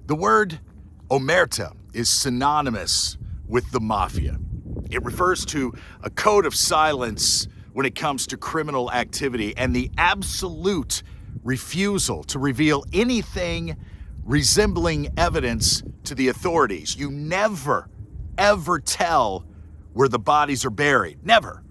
The word omerta is synonymous with the mafia. It refers to a code of silence when it comes to criminal activity and the absolute refusal to reveal anything resembling evidence to the authorities. You never, ever tell where the bodies are buried. Never.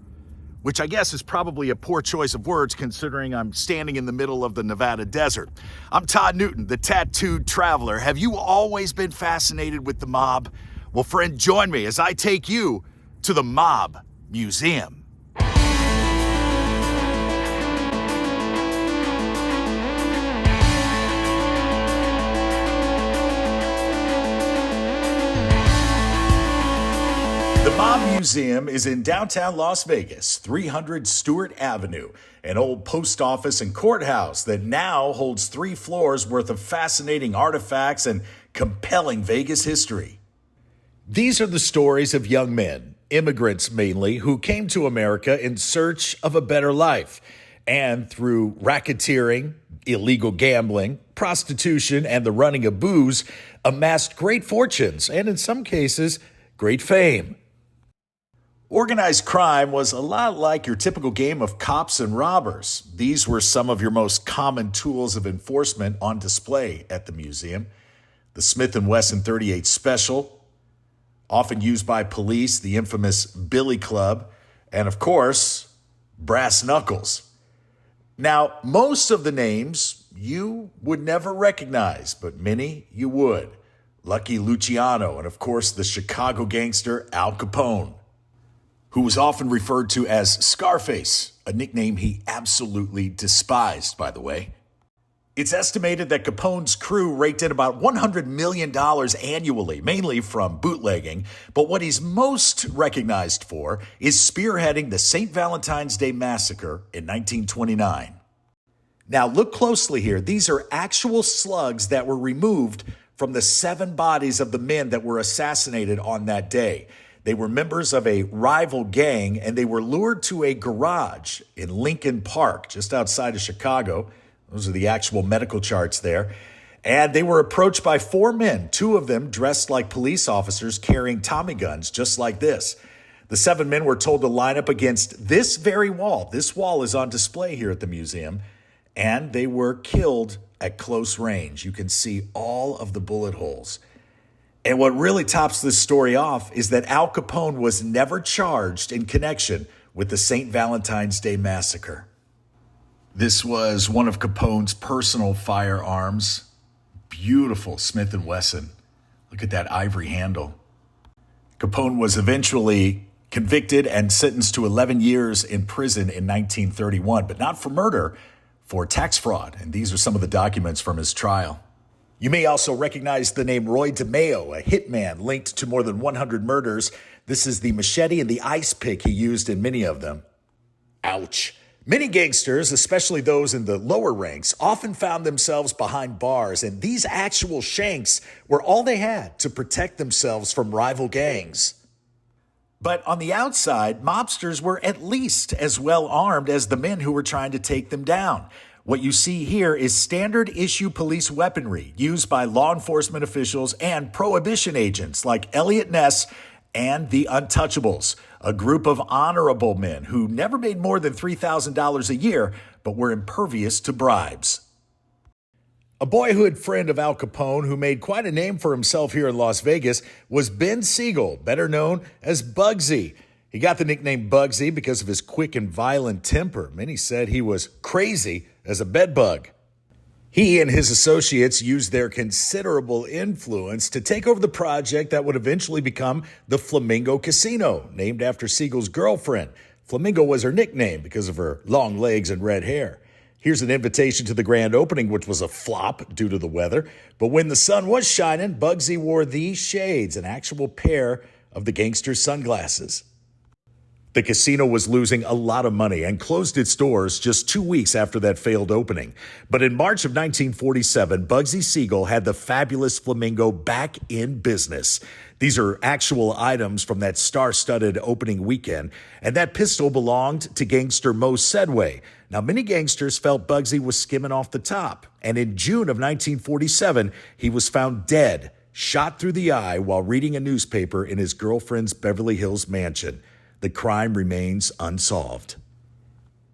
Which I guess is probably a poor choice of words considering I'm standing in the middle of the Nevada desert. I'm Todd Newton, the tattooed traveler. Have you always been fascinated with the mob? Well, friend, join me as I take you to the Mob Museum. The Mob Museum is in downtown Las Vegas, 300 Stewart Avenue, an old post office and courthouse that now holds 3 floors worth of fascinating artifacts and compelling Vegas history. These are the stories of young men, immigrants mainly, who came to America in search of a better life, and through racketeering, illegal gambling, prostitution, and the running of booze, amassed great fortunes and, in some cases, great fame. Organized crime was a lot like your typical game of cops and robbers. These were some of your most common tools of enforcement on display at the museum. The Smith & Wesson .38 Special, often used by police, the infamous Billy Club, and of course, brass knuckles. Now, most of the names you would never recognize, but many you would. Lucky Luciano, and of course, the Chicago gangster Al Capone, who was often referred to as Scarface, a nickname he absolutely despised, by the way. It's estimated that Capone's crew raked in about $100 million annually, mainly from bootlegging, but what he's most recognized for is spearheading the St. Valentine's Day Massacre in 1929. Now, look closely here. These are actual slugs that were removed from the 7 bodies of the men that were assassinated on that day. They were members of a rival gang, and they were lured to a garage in Lincoln Park, just outside of Chicago. Those are the actual medical charts there. And they were approached by 4 men, 2 of them dressed like police officers carrying Tommy guns, just like this. The 7 men were told to line up against this very wall. This wall is on display here at the museum, and they were killed at close range. You can see all of the bullet holes. And what really tops this story off is that Al Capone was never charged in connection with the St. Valentine's Day Massacre. This was one of Capone's personal firearms. Beautiful Smith & Wesson. Look at that ivory handle. Capone was eventually convicted and sentenced to 11 years in prison in 1931, but not for murder, for tax fraud. And these are some of the documents from his trial. You may also recognize the name Roy DeMeo, a hitman linked to more than 100 murders. This is the machete and the ice pick he used in many of them. Ouch. Many gangsters, especially those in the lower ranks, often found themselves behind bars, and these actual shanks were all they had to protect themselves from rival gangs. But on the outside, mobsters were at least as well armed as the men who were trying to take them down. What you see here is standard issue police weaponry used by law enforcement officials and prohibition agents like Elliot Ness and the Untouchables, a group of honorable men who never made more than $3,000 a year, but were impervious to bribes. A boyhood friend of Al Capone who made quite a name for himself here in Las Vegas was Ben Siegel, better known as Bugsy. He got the nickname Bugsy because of his quick and violent temper. Many said he was crazy as a bedbug. He and his associates used their considerable influence to take over the project that would eventually become the Flamingo Casino, named after Siegel's girlfriend. Flamingo was her nickname because of her long legs and red hair. Here's an invitation to the grand opening, which was a flop due to the weather. But when the sun was shining, Bugsy wore these shades, an actual pair of the gangster's sunglasses. The casino was losing a lot of money and closed its doors just 2 weeks after that failed opening. But in March of 1947, Bugsy Siegel had the fabulous Flamingo back in business. These are actual items from that star-studded opening weekend, and that pistol belonged to gangster Mo Sedway, Now, many gangsters felt Bugsy was skimming off the top, and in June of 1947, he was found dead, shot through the eye while reading a newspaper in his girlfriend's Beverly Hills mansion. The crime remains unsolved.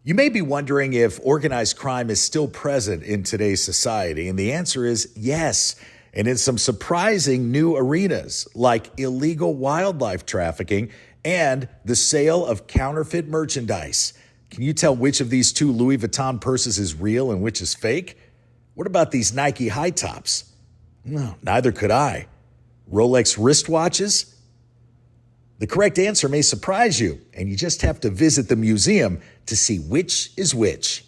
You may be wondering if organized crime is still present in today's society, and the answer is yes, and in some surprising new arenas like illegal wildlife trafficking and the sale of counterfeit merchandise. Can you tell which of these two Louis Vuitton purses is real and which is fake? What about these Nike high tops? No, neither could I. Rolex wristwatches? The correct answer may surprise you, and you just have to visit the museum to see which is which.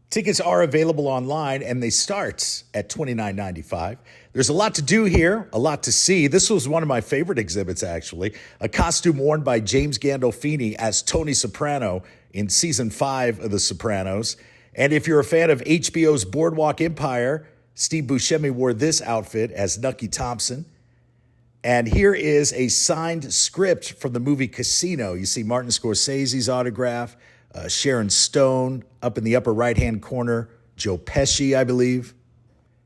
Tickets are available online, and they start at $29.95. There's a lot to do here, a lot to see. This was one of my favorite exhibits, actually. A costume worn by James Gandolfini as Tony Soprano in Season 5 of The Sopranos. And if you're a fan of HBO's Boardwalk Empire, Steve Buscemi wore this outfit as Nucky Thompson. And here is a signed script from the movie Casino. You see Martin Scorsese's autograph, Sharon Stone up in the upper right-hand corner, Joe Pesci, I believe.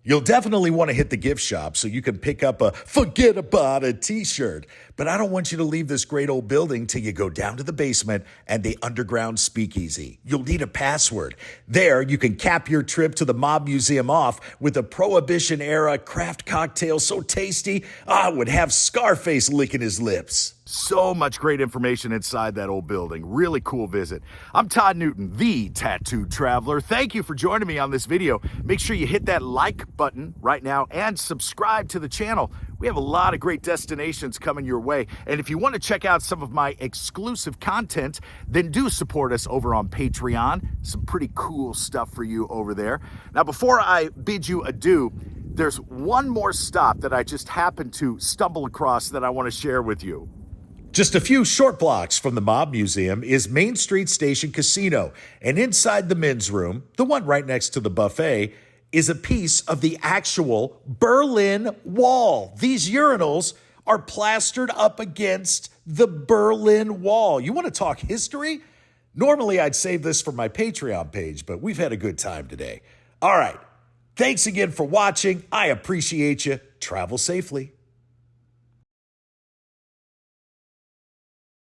You'll definitely want to hit the gift shop so you can pick up a forget about a t-shirt. But I don't want you to leave this great old building till you go down to the basement and the underground speakeasy. You'll need a password. There, you can cap your trip to the Mob Museum off with a Prohibition-era craft cocktail so tasty, I would have Scarface licking his lips. So much great information inside that old building. Really cool visit. I'm Todd Newton, the Tattooed Traveler. Thank you for joining me on this video. Make sure you hit that like button right now and subscribe to the channel. We have a lot of great destinations coming your way. And if you want to check out some of my exclusive content, then do support us over on Patreon. Some pretty cool stuff for you over there. Now, before I bid you adieu, there's one more stop that I just happened to stumble across that I want to share with you. Just a few short blocks from the Mob Museum is Main Street Station Casino, and inside the men's room, the one right next to the buffet, is a piece of the actual Berlin Wall. These urinals are plastered up against the Berlin Wall. You want to talk history? Normally, I'd save this for my Patreon page, but we've had a good time today. All right, thanks again for watching. I appreciate you. Travel safely.